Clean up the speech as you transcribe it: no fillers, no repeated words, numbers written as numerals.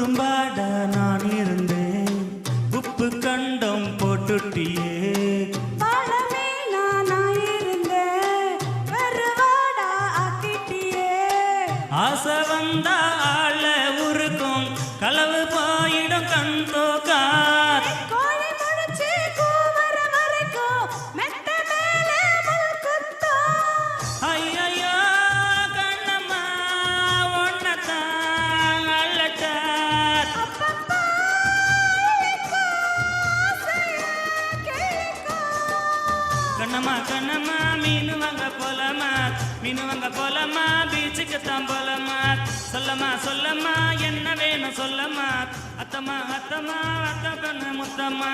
குறும்பாட நான் இருந்தேன் உப்பு கண்டம் போட்டுட்டியே ஆசை வந்தா ஆள உருக்கும் களவு போயிடும் கண் தோக்கார் ஐயோ கண்ணம்மா ஒன்னத்தான் அள்ளட்டார் கண்ணம்மா கண்ணம்மா மீனு வாங்க போலமா பீச்சுக்கு தான் போலமா சொல்லம்மா என்ன வேணும் சொல்லம்மா அத்தம்மா அத்த பண்ண முத்தம்மா